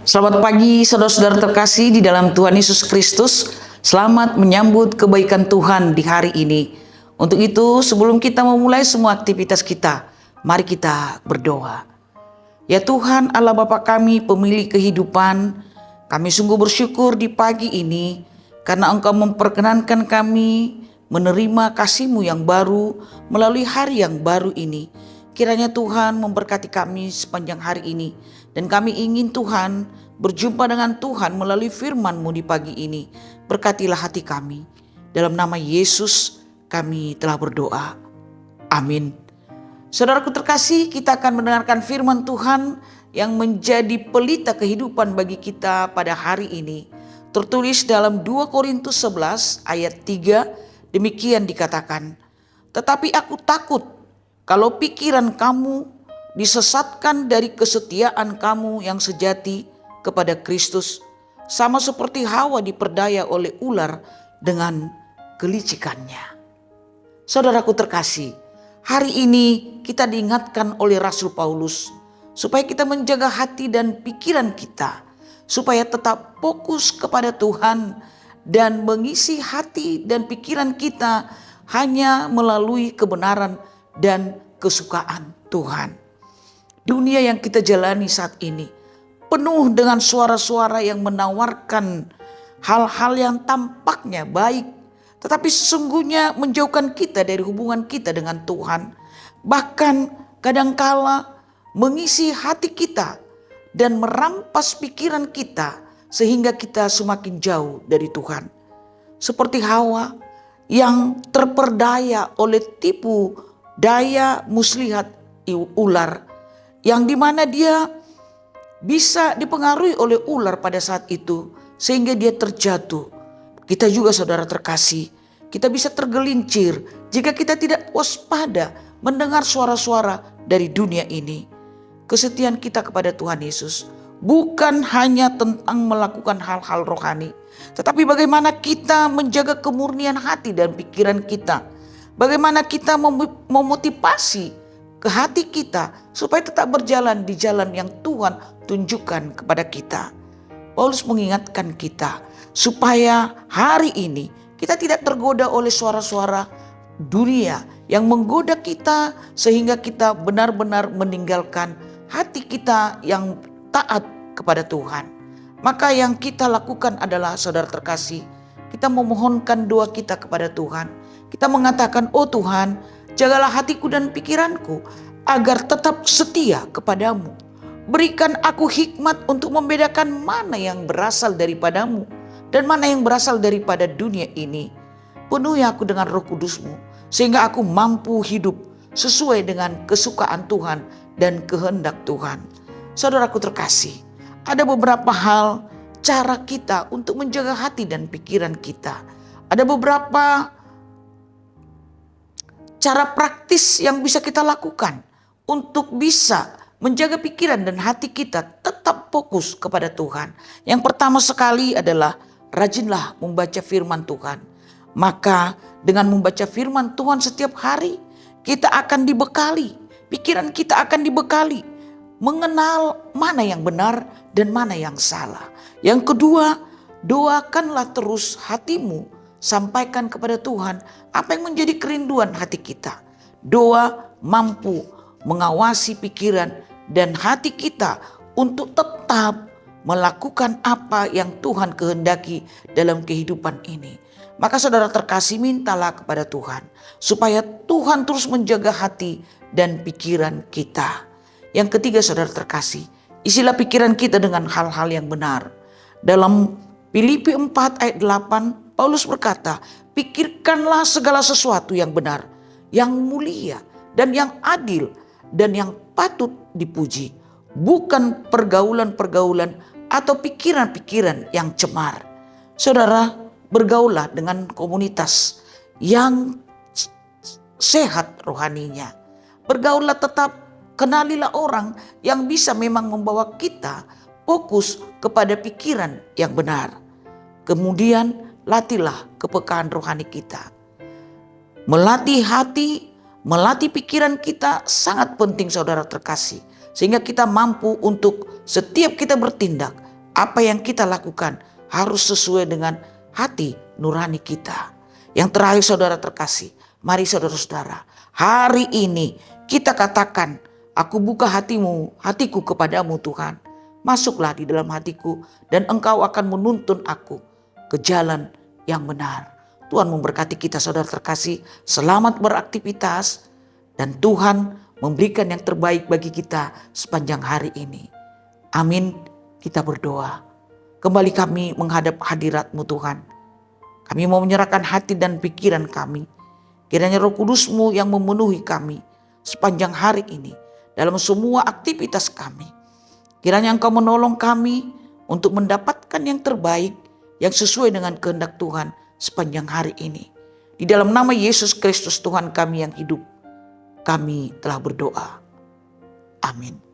Selamat pagi saudara-saudara terkasih di dalam Tuhan Yesus Kristus. Selamat menyambut kebaikan Tuhan di hari ini. Untuk itu sebelum kita memulai semua aktivitas kita, mari kita berdoa. Ya Tuhan Allah Bapa kami, pemilik kehidupan, kami sungguh bersyukur di pagi ini karena Engkau memperkenankan kami menerima kasih-Mu yang baru melalui hari yang baru ini. Kiranya Tuhan memberkati kami sepanjang hari ini. Dan kami ingin Tuhan berjumpa dengan Tuhan melalui firman-Mu di pagi ini. Berkatilah hati kami. Dalam nama Yesus kami telah berdoa. Amin. Saudaraku terkasih, kita akan mendengarkan firman Tuhan yang menjadi pelita kehidupan bagi kita pada hari ini. Tertulis dalam 2 Korintus 11 ayat 3, demikian dikatakan. Tetapi aku takut kalau pikiran kamu disesatkan dari kesetiaan kamu yang sejati kepada Kristus, sama seperti Hawa diperdaya oleh ular dengan kelicikannya. Saudaraku terkasih, hari ini kita diingatkan oleh Rasul Paulus supaya kita menjaga hati dan pikiran kita, supaya tetap fokus kepada Tuhan dan mengisi hati dan pikiran kita hanya melalui kebenaran dan kesukaan Tuhan. Dunia yang kita jalani saat ini penuh dengan suara-suara yang menawarkan hal-hal yang tampaknya baik, tetapi sesungguhnya menjauhkan kita dari hubungan kita dengan Tuhan. Bahkan kadangkala mengisi hati kita dan merampas pikiran kita sehingga kita semakin jauh dari Tuhan. Seperti Hawa yang terperdaya oleh tipu daya muslihat ular, yang dimana dia bisa dipengaruhi oleh ular pada saat itu sehingga dia terjatuh. Kita juga saudara terkasih, kita bisa tergelincir jika kita tidak waspada mendengar suara-suara dari dunia ini. Kesetiaan kita kepada Tuhan Yesus bukan hanya tentang melakukan hal-hal rohani, tetapi bagaimana kita menjaga kemurnian hati dan pikiran kita. Bagaimana kita memotivasi ke hati kita supaya tetap berjalan di jalan yang Tuhan tunjukkan kepada kita. Paulus mengingatkan kita supaya hari ini kita tidak tergoda oleh suara-suara dunia yang menggoda kita sehingga kita benar-benar meninggalkan hati kita yang taat kepada Tuhan. Maka yang kita lakukan adalah saudara terkasih, kita memohonkan doa kita kepada Tuhan. Kita mengatakan, oh Tuhan, jagalah hatiku dan pikiranku agar tetap setia kepadamu. Berikan aku hikmat untuk membedakan mana yang berasal daripadamu dan mana yang berasal daripada dunia ini. Penuhi aku dengan Roh Kudus-Mu sehingga aku mampu hidup sesuai dengan kesukaan Tuhan dan kehendak Tuhan. Saudaraku terkasih, ada beberapa hal cara kita untuk menjaga hati dan pikiran kita. Ada beberapa cara praktis yang bisa kita lakukan untuk bisa menjaga pikiran dan hati kita tetap fokus kepada Tuhan. Yang pertama sekali adalah rajinlah membaca firman Tuhan. Maka dengan membaca firman Tuhan setiap hari, kita akan dibekali, pikiran kita akan dibekali mengenal mana yang benar dan mana yang salah. Yang kedua, doakanlah terus hatimu, sampaikan kepada Tuhan apa yang menjadi kerinduan hati kita. Doa mampu mengawasi pikiran dan hati kita untuk tetap melakukan apa yang Tuhan kehendaki dalam kehidupan ini. Maka saudara terkasih, mintalah kepada Tuhan supaya Tuhan terus menjaga hati dan pikiran kita. Yang ketiga saudara terkasih, isilah pikiran kita dengan hal-hal yang benar. Dalam Filipi 4 ayat 8, Paulus berkata, pikirkanlah segala sesuatu yang benar, yang mulia, dan yang adil, dan yang patut dipuji. Bukan pergaulan-pergaulan atau pikiran-pikiran yang cemar. Saudara, bergaullah dengan komunitas yang sehat rohaninya. Bergaullah tetap, kenalilah orang yang bisa memang membawa kita fokus kepada pikiran yang benar. Kemudian latihlah kepekaan rohani kita. Melatih hati, melatih pikiran kita sangat penting saudara terkasih. Sehingga kita mampu untuk setiap kita bertindak, Apa yang kita lakukan harus sesuai dengan hati nurani kita. Yang terakhir saudara terkasih, mari saudara-saudara, hari ini kita katakan, aku buka hatiku kepadamu Tuhan. Masuklah di dalam hatiku dan engkau akan menuntun aku ke jalan yang benar. Tuhan memberkati kita saudara terkasih, selamat beraktivitas dan Tuhan memberikan yang terbaik bagi kita sepanjang hari ini. Amin, kita berdoa. Kembali kami menghadap hadirat-Mu Tuhan. Kami mau menyerahkan hati dan pikiran kami. Kiranya Roh Kudus-Mu yang memenuhi kami sepanjang hari ini dalam semua aktivitas kami. Kiranya Engkau menolong kami untuk mendapatkan yang terbaik yang sesuai dengan kehendak Tuhan sepanjang hari ini. Di dalam nama Yesus Kristus Tuhan kami yang hidup, kami telah berdoa. Amin.